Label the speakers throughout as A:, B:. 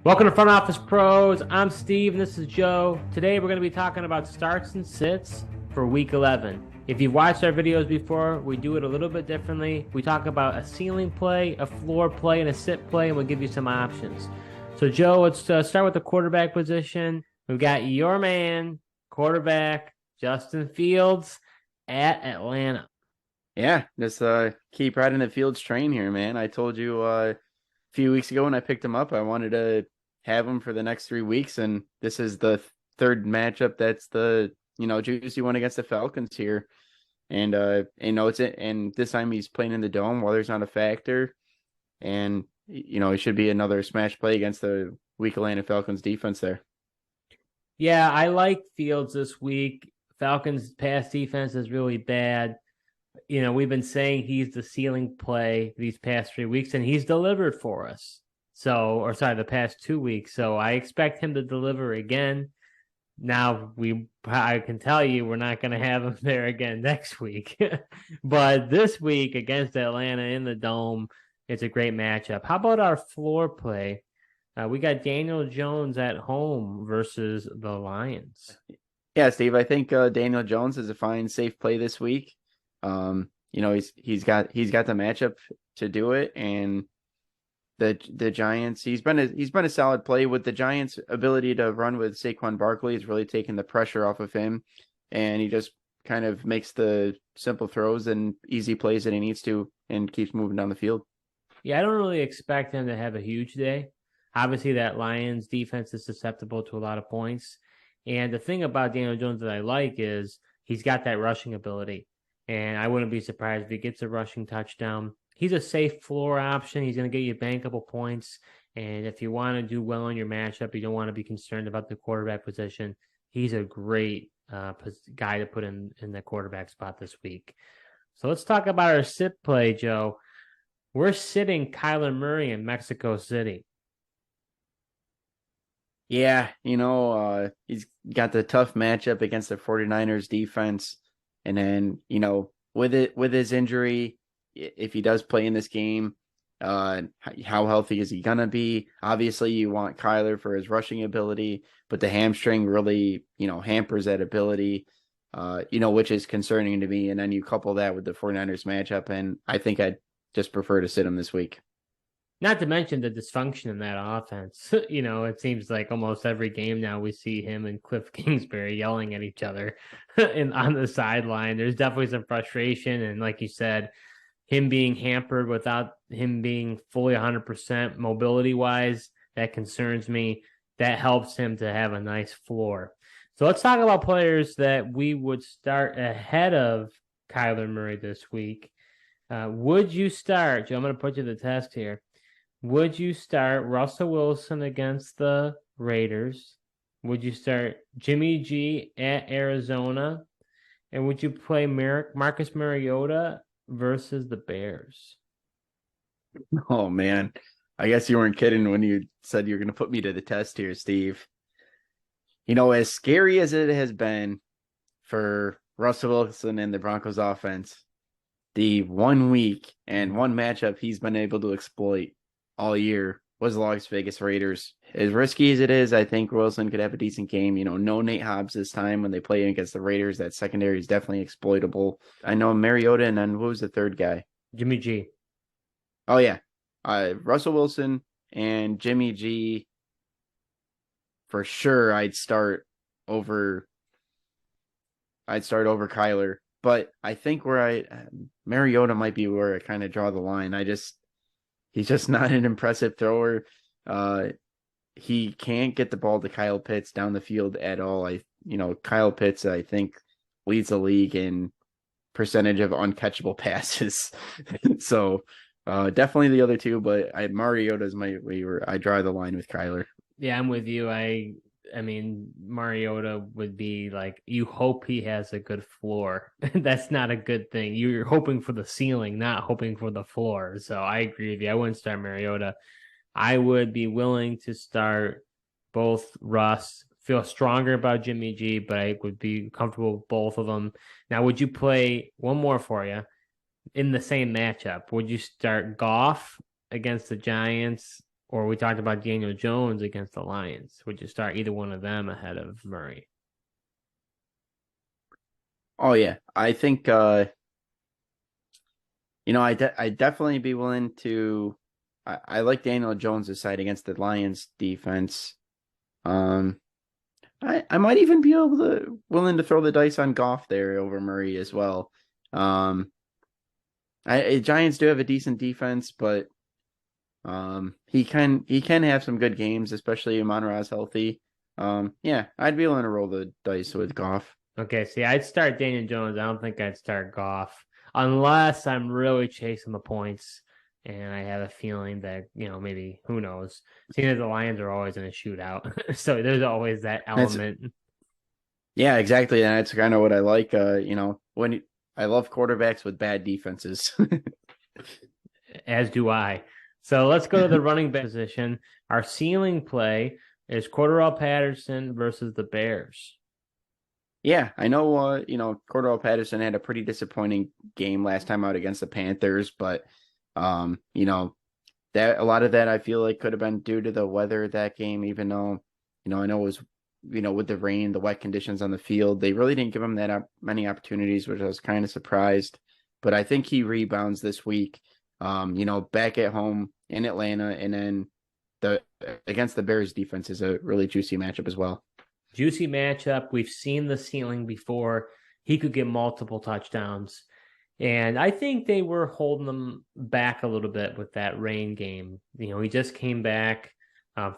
A: Welcome to Front Office Pros. I'm Steve and this is Joe. Today we're going to be talking about starts and sits for Week 11. If you've watched our videos before, we do it a little bit differently. We talk about a ceiling play, a floor play, and a sit play, and we'll give you some options. So Joe, let's start with the quarterback position. We've got your man, quarterback, Justin Fields at Atlanta.
B: Yeah, just keep riding the Fields train here, man. I told you a few weeks ago when I picked him up, I wanted to have him for the next 3 weeks, and this is the third matchup that's the juicy one against the Falcons here. And and this time he's playing in the dome. Weather's not a factor, and it should be another smash play against the weak Atlanta Falcons defense there.
A: Yeah, I like Fields this week. Falcons' pass defense is really bad. We've been saying he's the ceiling play these past 3 weeks, and he's delivered for us. The past 2 weeks. So I expect him to deliver again. Now, I can tell you we're not going to have him there again next week. But this week against Atlanta in the Dome, it's a great matchup. How about our floor play? We got Daniel Jones at home versus the Lions.
B: Yeah, Steve, I think Daniel Jones is a fine, safe play this week. He's got the matchup to do it, and the Giants. He's been a solid play with the Giants' ability to run with Saquon Barkley. Has really taken the pressure off of him, and he just kind of makes the simple throws and easy plays that he needs to, and keeps moving down the field.
A: Yeah, I don't really expect him to have a huge day. Obviously, that Lions defense is susceptible to a lot of points, and the thing about Daniel Jones that I like is he's got that rushing ability. And I wouldn't be surprised if he gets a rushing touchdown. He's a safe floor option. He's going to get you a bankable points. And if you want to do well in your matchup, you don't want to be concerned about the quarterback position. He's a great guy to put in the quarterback spot this week. So let's talk about our sit play, Joe. We're sitting Kyler Murray in Mexico City.
B: Yeah, he's got the tough matchup against the 49ers defense. And then, with his injury, if he does play in this game, how healthy is he gonna be? Obviously, you want Kyler for his rushing ability, but the hamstring really, hampers that ability, which is concerning to me. And then you couple that with the 49ers matchup, and I think I'd just prefer to sit him this week.
A: Not to mention the dysfunction in that offense. It seems like almost every game now we see him and Cliff Kingsbury yelling at each other on the sideline. There's definitely some frustration. And like you said, him being hampered without him being fully 100% mobility-wise, that concerns me. That helps him to have a nice floor. So let's talk about players that we would start ahead of Kyler Murray this week. Would you start, Joe, I'm going to put you to the test here. Would you start Russell Wilson against the Raiders? Would you start Jimmy G at Arizona? And would you play Marcus Mariota versus the Bears?
B: Oh, man. I guess you weren't kidding when you said you were going to put me to the test here, Steve. As scary as it has been for Russell Wilson and the Broncos offense, the 1 week and one matchup he's been able to exploit all year was the Las Vegas Raiders. As risky as it is, I think Wilson could have a decent game. No Nate Hobbs this time when they play against the Raiders. That secondary is definitely exploitable. I know Mariota, and then who was the third guy?
A: Jimmy G.
B: Oh, yeah. Russell Wilson and Jimmy G. For sure, I'd start over Kyler. But I think Mariota might be where I kind of draw the line. He's just not an impressive thrower. He can't get the ball to Kyle Pitts down the field at all. Kyle Pitts, I think, leads the league in percentage of uncatchable passes. So definitely the other two, but Mariota's where I draw the line with Kyler.
A: Yeah, I'm with you. I mean, Mariota would be like, you hope he has a good floor. That's not a good thing. You're hoping for the ceiling, not hoping for the floor. So I agree with you. I wouldn't start Mariota. I would be willing to start both Russ. Feel stronger about Jimmy G, but I would be comfortable with both of them. Now, would you play one more for you in the same matchup? Would you start Goff against the Giants Or we talked about Daniel Jones against the Lions. Would you start either one of them ahead of Murray?
B: Oh yeah, I think I definitely be willing to. I like Daniel Jones' side against the Lions defense. Um, I might even be willing to throw the dice on Goff there over Murray as well. Um, Giants do have a decent defense, but he can have some good games, especially if Amon-Ra's healthy. Yeah, I'd be willing to roll the dice with Goff.
A: Okay, see, I'd start Daniel Jones. I don't think I'd start Goff unless I'm really chasing the points. And I have a feeling that, maybe who knows? Seeing as the Lions are always in a shootout. So there's always that
B: That's
A: element.
B: Yeah, exactly. And that's kind of what I like. I love quarterbacks with bad defenses.
A: As do I. So let's go to the running back position. Our ceiling play is Cordarelle Patterson versus the Bears.
B: Yeah, I know. Cordarelle Patterson had a pretty disappointing game last time out against the Panthers, but that a lot of that I feel like could have been due to the weather that game. Even though, I know it was, with the rain, the wet conditions on the field, they really didn't give him that many opportunities, which I was kind of surprised. But I think he rebounds this week. Back at home in Atlanta, and then against the Bears defense is a really juicy matchup as well.
A: Juicy matchup. We've seen the ceiling before. He could get multiple touchdowns. And I think they were holding them back a little bit with that rain game. He just came back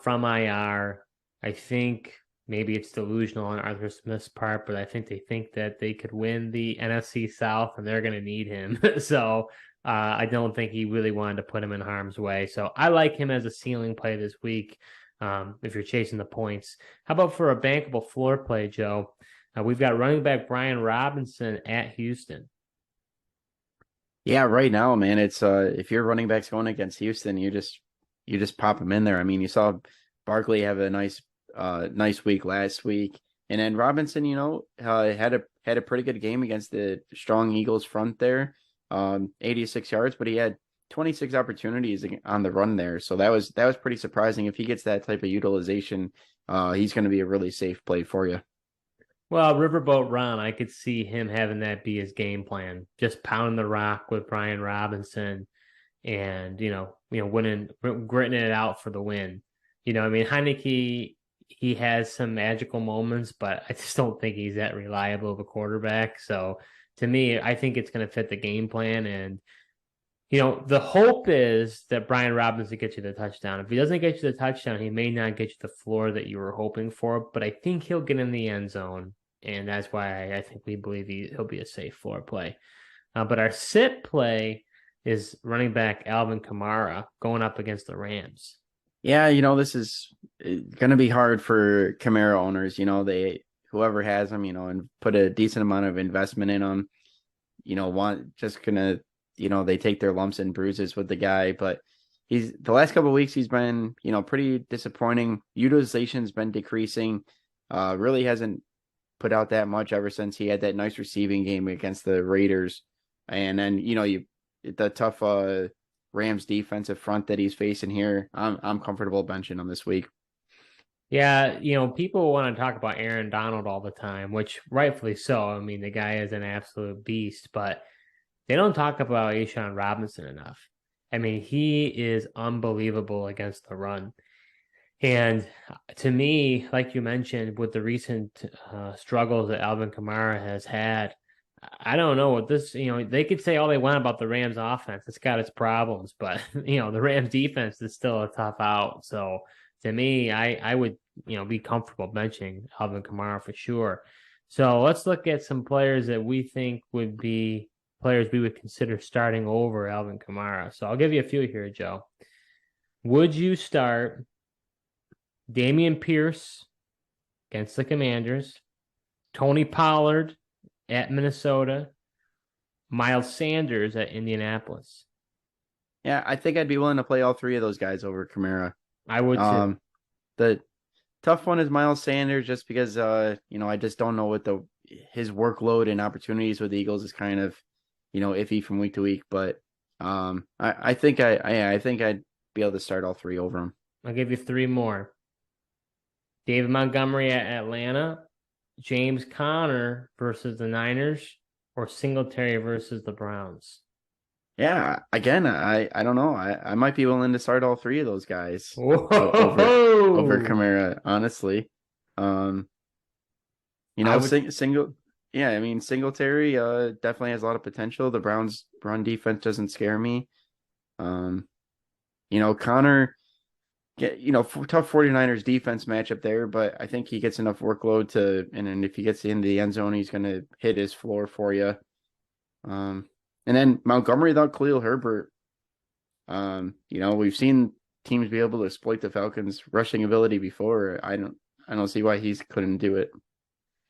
A: from IR. I think maybe it's delusional on Arthur Smith's part, but I think they think that they could win the NFC South and they're going to need him. So I don't think he really wanted to put him in harm's way. So I like him as a ceiling play this week if you're chasing the points. How about for a bankable floor play, Joe? We've got running back Brian Robinson at Houston.
B: Yeah, right now, man, it's if your running back's going against Houston, you just pop him in there. I mean, you saw Barkley have a nice week last week, and then Robinson, had a pretty good game against the strong Eagles front there, 86 yards, but he had 26 opportunities on the run there, so that was pretty surprising. If he gets that type of utilization, he's going to be a really safe play for you.
A: Well, Riverboat Ron, I could see him having that be his game plan, just pounding the rock with Brian Robinson, and winning, gritting it out for the win. I mean, Heineke, he has some magical moments, but I just don't think he's that reliable of a quarterback. So to me, I think it's going to fit the game plan. And, the hope is that Brian Robinson gets you the touchdown. If he doesn't get you the touchdown, he may not get you the floor that you were hoping for, but I think he'll get in the end zone. And that's why I think we believe he'll be a safe floor play. But our sit play is running back Alvin Kamara going up against the Rams.
B: Yeah, this is going to be hard for Kamara owners. Whoever has him, and put a decent amount of investment in him, they take their lumps and bruises with the guy. But the last couple of weeks, he's been, pretty disappointing. Utilization's been decreasing. Really hasn't put out that much ever since he had that nice receiving game against the Raiders. And then, the tough Rams defensive front that he's facing here, I'm comfortable benching him this week.
A: Yeah, people want to talk about Aaron Donald all the time, which rightfully so. I mean, the guy is an absolute beast, but they don't talk about A'Shaun Robinson enough. I mean, he is unbelievable against the run. And to me, like you mentioned, with the recent struggles that Alvin Kamara has had, I don't know what this, they could say all they want about the Rams offense. It's got its problems, but, the Rams defense is still a tough out. So to me, I would, be comfortable benching Alvin Kamara for sure. So let's look at some players that we think would be players we would consider starting over Alvin Kamara. So I'll give you a few here, Joe. Would you start Dameon Pierce against the Commanders, Tony Pollard at Minnesota, Miles Sanders at Indianapolis?
B: Yeah, I think I'd be willing to play all three of those guys over Kamara.
A: I would too.
B: The tough one is Miles Sanders, just because I just don't know what his workload and opportunities with the Eagles is kind of iffy from week to week. But I think I'd be able to start all three over him.
A: I'll give you three more. David Montgomery at Atlanta, James Conner versus the Niners, or Singletary versus the Browns.
B: Yeah, again, I don't know. I might be willing to start all three of those guys over
A: Whoa!
B: Kamara, honestly. Um,
A: I would.
B: single, yeah, I mean Singletary definitely has a lot of potential. The Browns run defense doesn't scare me. Um, Connor tough 49ers defense matchup there, but I think he gets enough workload and then if he gets into the end zone, he's going to hit his floor for you. And then Montgomery without Khalil Herbert, we've seen teams be able to exploit the Falcons' rushing ability before. I don't see why he couldn't do it.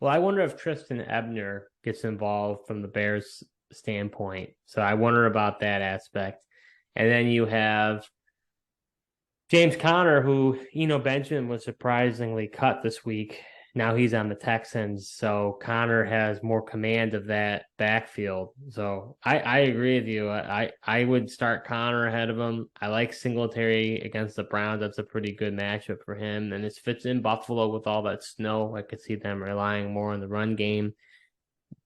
A: Well, I wonder if Tristan Ebner gets involved from the Bears' standpoint. So I wonder about that aspect. And then you have James Conner, who, Benjamin was surprisingly cut this week. Now he's on the Texans. So Conner has more command of that backfield. So I agree with you. I would start Conner ahead of him. I like Singletary against the Browns. That's a pretty good matchup for him. And this fits in Buffalo with all that snow. I could see them relying more on the run game.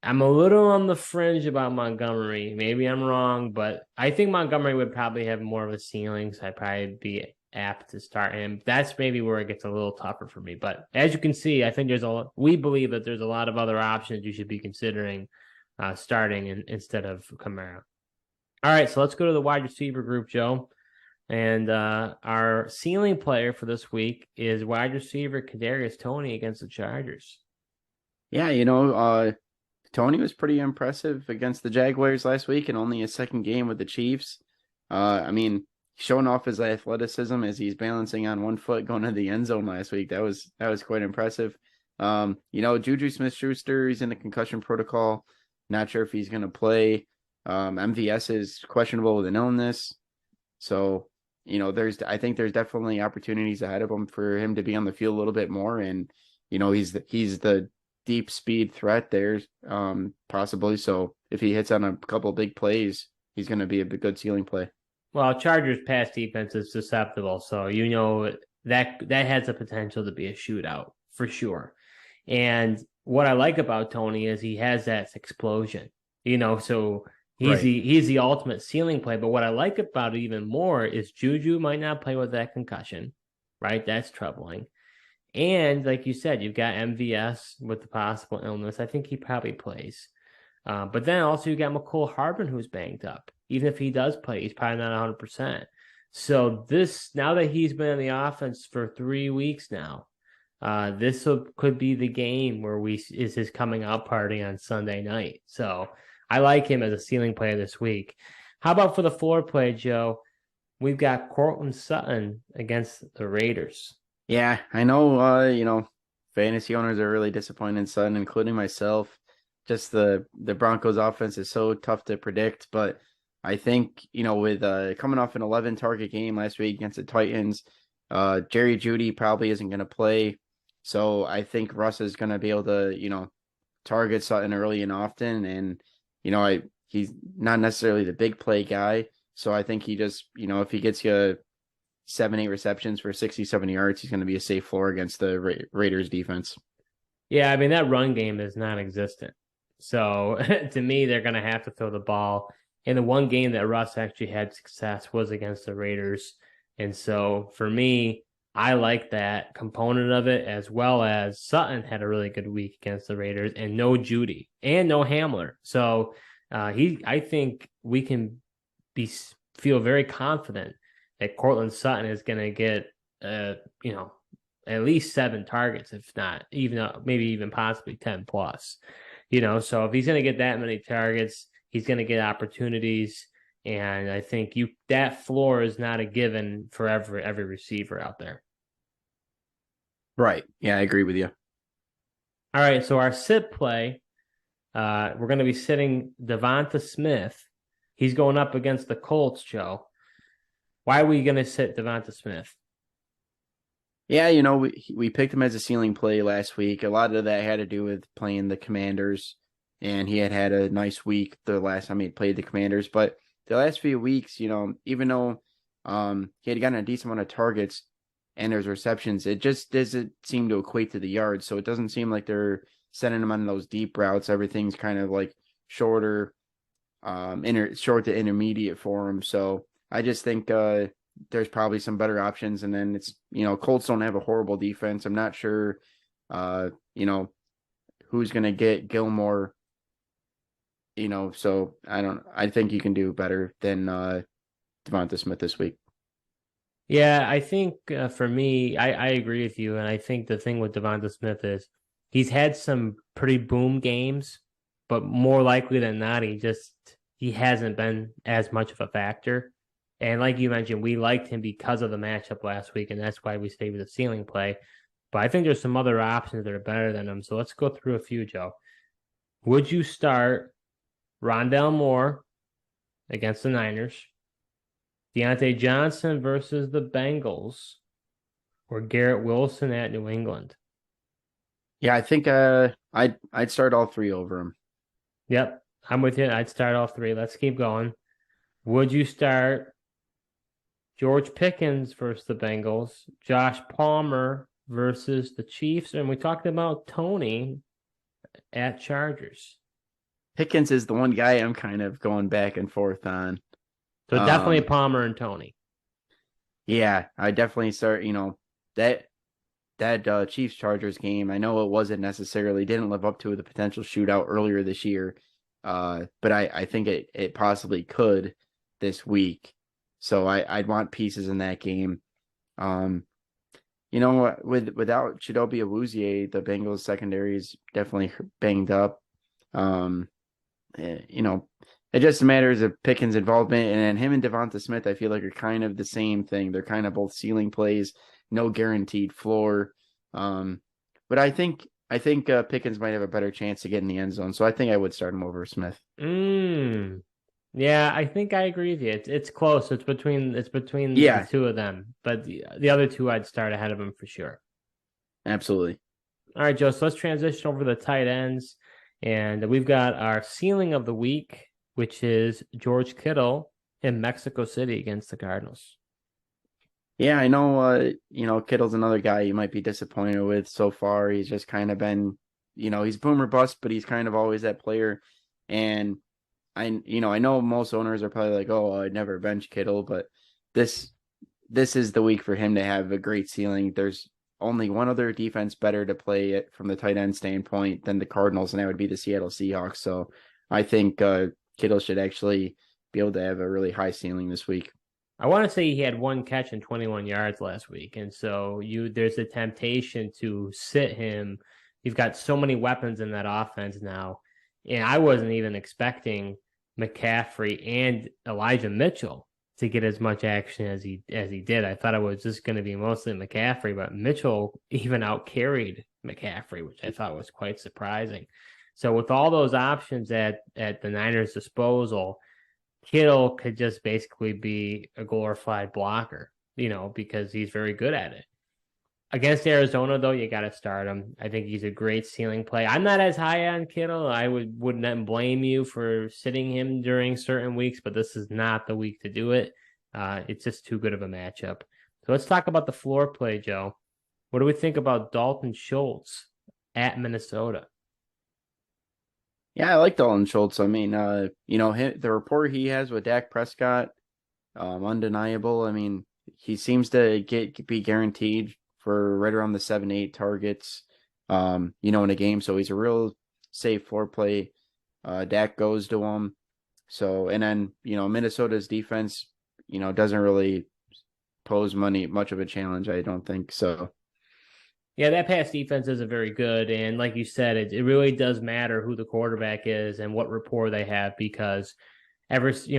A: I'm a little on the fringe about Montgomery. Maybe I'm wrong, but I think Montgomery would probably have more of a ceiling, so I'd probably be apt to start him. That's maybe where it gets a little tougher for me. But as you can see, I think we believe that there's a lot of other options you should be considering starting instead of Kamara. All right, so let's go to the wide receiver group, Joe. And our ceiling player for this week is wide receiver Kadarius Toney against the Chargers.
B: Yeah, Toney was pretty impressive against the Jaguars last week and only his second game with the Chiefs. I mean, showing off his athleticism as he's balancing on one foot going to the end zone last week. That was quite impressive. Juju Smith-Schuster, he's in the concussion protocol. Not sure if he's going to play. MVS is questionable with an illness. So, I think there's definitely opportunities ahead of him for him to be on the field a little bit more. And, he's the deep speed threat there, possibly. So if he hits on a couple of big plays, he's going to be a good ceiling play.
A: Well, Chargers pass defense is susceptible, so that has the potential to be a shootout for sure. And what I like about Toney is he has that explosion, so he's the ultimate ceiling play. But what I like about it even more is Juju might not play with that concussion, right? That's troubling. And like you said, you've got MVS with the possible illness. I think he probably plays. But then also you got McCole Harbin who's banged up. Even if he does play, he's probably not 100%. So now that he's been in the offense for 3 weeks now, this could be the game where is his coming out party on Sunday night. So I like him as a ceiling player this week. How about for the floor play, Joe? We've got Courtland Sutton against the Raiders.
B: Yeah, I know, fantasy owners are really disappointed in Sutton, including myself. Just the Broncos offense is so tough to predict, but I think, with coming off an 11 target game last week against the Titans, Jerry Jeudy probably isn't going to play. So I think Russ is going to be able to, target Sutton early and often. And, he's not necessarily the big play guy. So I think he just, if he gets you 7-8 receptions for 60-70 yards, he's going to be a safe floor against the Raiders defense.
A: Yeah, I mean, that run game is non-existent. So to me, they're going to have to throw the ball. And the one game that Russ actually had success was against the Raiders. And so for me, I like that component of it, as well as Sutton had a really good week against the Raiders and no Jeudy and no Hamler. So I think we can feel very confident that Courtland Sutton is going to get, at least 7 targets, if not maybe even possibly 10 plus. So if he's going to get that many targets, he's going to get opportunities. And I think that floor is not a given for every receiver out there.
B: Right. Yeah, I agree with you.
A: All right. So our sit play, we're going to be sitting DeVonta Smith. He's going up against the Colts, Joe. Why are we going to sit DeVonta Smith?
B: Yeah, we picked him as a ceiling play last week. A lot of that had to do with playing the Commanders, and he had a nice week the last time he played the Commanders. But the last few weeks, even though he had gotten a decent amount of targets, and there's receptions, it just doesn't seem to equate to the yards. So it doesn't seem like they're sending him on those deep routes. Everything's kind of like shorter, short to intermediate for him. So I just think there's probably some better options. And then it's, Colts don't have a horrible defense. I'm not sure, who's going to get Gilmore, so I think you can do better than DeVonta Smith this week.
A: Yeah, I think for me, I agree with you. And I think the thing with DeVonta Smith is he's had some pretty boom games, but more likely than not, he hasn't been as much of a factor. And like you mentioned, we liked him because of the matchup last week, and that's why we stayed with the ceiling play. But I think there's some other options that are better than him. So let's go through a few, Joe. Would you start Rondale Moore against the Niners, Deontay Johnson versus the Bengals, or Garrett Wilson at New England?
B: Yeah, I think I'd start all three over him.
A: Yep, I'm with you. I'd start all three. Let's keep going. Would you start George Pickens versus the Bengals, Josh Palmer versus the Chiefs, and we talked about Toney at Chargers?
B: Pickens is the one guy I'm kind of going back and forth on.
A: So definitely Palmer and Toney.
B: Yeah, I definitely start, that Chiefs Chargers game. I know it didn't live up to the potential shootout earlier this year. But I think it possibly could this week. So I'd want pieces in that game. Without Chidobe Awuzie, the Bengals secondary is definitely banged up. It just matters of Pickens' involvement, and then him and DeVonta Smith, I feel like are kind of the same thing. They're kind of both ceiling plays, no guaranteed floor. But I think Pickens might have a better chance to get in the end zone, so I think I would start him over Smith.
A: Yeah, I think I agree with you. It's close. It's between the two of them, but the other two I'd start ahead of him for sure.
B: Absolutely.
A: All right, Joe. So let's transition over to the tight ends, and we've got our ceiling of the week, which is George Kittle in Mexico City against the Cardinals.
B: Yeah, I know, Kittle's another guy you might be disappointed with so far. He's just kind of been, he's boom or bust, but he's kind of always that player. And I know most owners are probably like, oh, I'd never bench Kittle, but this is the week for him to have a great ceiling. There's only one other defense better to play it from the tight end standpoint than the Cardinals, and that would be the Seattle Seahawks. So I think Kittle should actually be able to have a really high ceiling this week.
A: I want to say he had one catch and 21 yards last week. And so there's a temptation to sit him. You've got so many weapons in that offense now. And I wasn't even expecting McCaffrey and Elijah Mitchell to get as much action as he did. I thought it was just going to be mostly McCaffrey, but Mitchell even outcarried McCaffrey, which I thought was quite surprising. So with all those options at the Niners' disposal, Kittle could just basically be a glorified blocker, because he's very good at it. Against Arizona, though, you got to start him. I think he's a great ceiling play. I'm not as high on Kittle. I wouldn't blame you for sitting him during certain weeks, but this is not the week to do it. It's just too good of a matchup. So let's talk about the floor play, Joe. What do we think about Dalton Schultz at Minnesota?
B: Yeah, I like Dalton Schultz. I mean, the rapport he has with Dak Prescott, undeniable. I mean, he seems to be guaranteed for right around the 7-8 targets, in a game. So he's a real safe floor play. Dak goes to him. So, and then, Minnesota's defense, doesn't really pose much of a challenge, I don't think. So,
A: yeah, that pass defense isn't very good. And like you said, it really does matter who the quarterback is and what rapport they have, because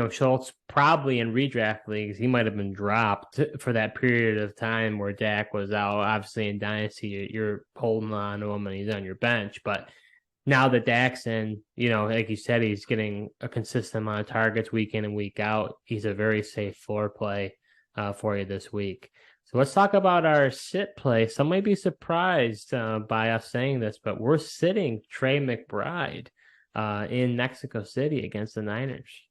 A: Schultz probably in redraft leagues, he might have been dropped for that period of time where Dak was out. Obviously in Dynasty, you're holding on to him and he's on your bench. But now that Dak's in, like you said, he's getting a consistent amount of targets week in and week out. He's a very safe floor play for you this week. So let's talk about our sit play. Some may be surprised by us saying this, but we're sitting Trey McBride in Mexico City against the Niners.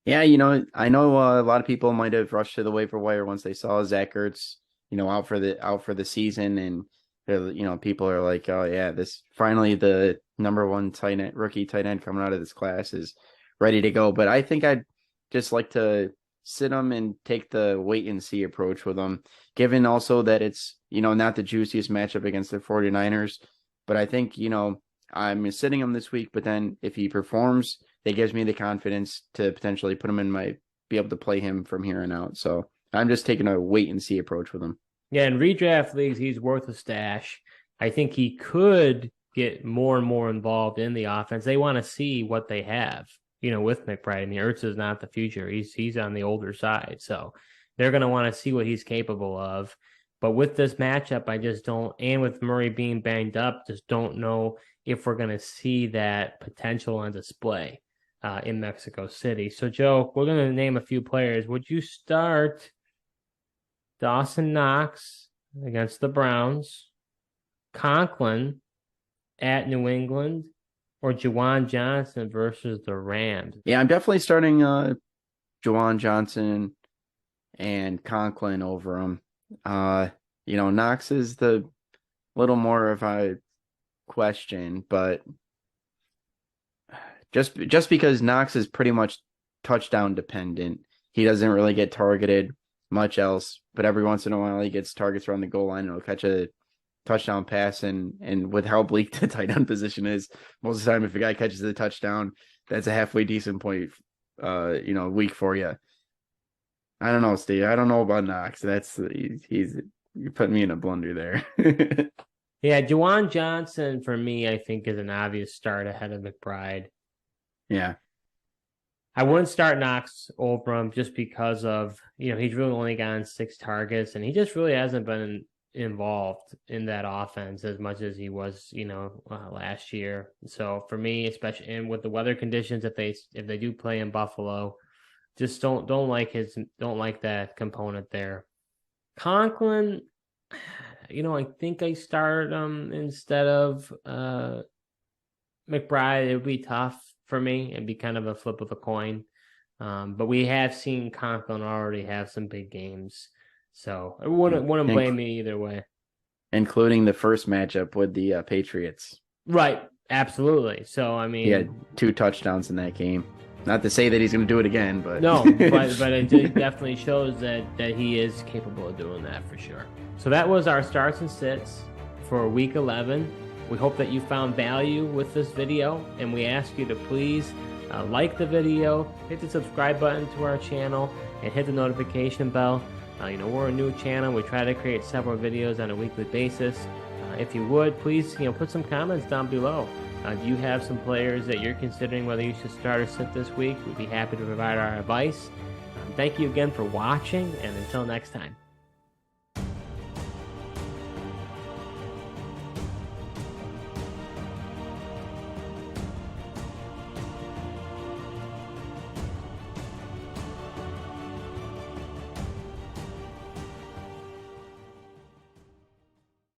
B: Yeah, I know a lot of people might have rushed to the waiver wire once they saw Zach Ertz, out for the season, and people are like, oh yeah, this finally the number one rookie tight end coming out of this class is ready to go. But I think I'd just like to sit him and take the wait and see approach with him, given also that it's, not the juiciest matchup against the 49ers. But I think, I'm sitting him this week, but then if he performs, that gives me the confidence to potentially put him be able to play him from here on out. So I'm just taking a wait and see approach with him.
A: Yeah, in redraft leagues, he's worth a stash. I think he could get more and more involved in the offense. They want to see what they have, with McBride. I mean, Ertz is not the future. He's on the older side. So they're going to want to see what he's capable of. But with this matchup, I just don't, and with Murray being banged up, just don't know if we're going to see that potential on display in Mexico City. So, Joe, we're going to name a few players. Would you start Dawson Knox against the Browns, Conklin at New England, or Juwan Johnson versus the Rams?
B: Yeah, I'm definitely starting Juwan Johnson and Conklin over him. Knox is the little more of a question, but just because Knox is pretty much touchdown dependent, he doesn't really get targeted much else, but every once in a while he gets targets around the goal line and he'll catch a touchdown pass, and with how bleak the tight end position is, most of the time if a guy catches a touchdown, that's a halfway decent point week for you. I don't know, Steve. I don't know about Knox. You're putting me in a blunder there.
A: Yeah, Juwan Johnson for me, I think, is an obvious start ahead of McBride.
B: Yeah.
A: I wouldn't start Knox over him just because of, he's really only gotten 6 targets, and he just really hasn't been involved in that offense as much as he was, last year. So for me, especially, and with the weather conditions, if they do play in Buffalo, just don't like that component there. Conklin, I think I started him instead of McBride. It would be tough for me. It'd be kind of a flip of a coin. But we have seen Conklin already have some big games. So I wouldn't blame me either way.
B: Including the first matchup with the Patriots.
A: Right. Absolutely. So, I mean,
B: he had 2 touchdowns in that game. Not to say that he's going to do it again, but
A: no, but it definitely shows that he is capable of doing that for sure. So that was our starts and sits for week 11. We hope that you found value with this video, and we ask you to please like the video, hit the subscribe button to our channel, and hit the notification bell. We're a new channel. We try to create several videos on a weekly basis. If you would, please, put some comments down below. Do you have some players that you're considering whether you should start or sit this week? We'd be happy to provide our advice. Thank you again for watching, and until next time.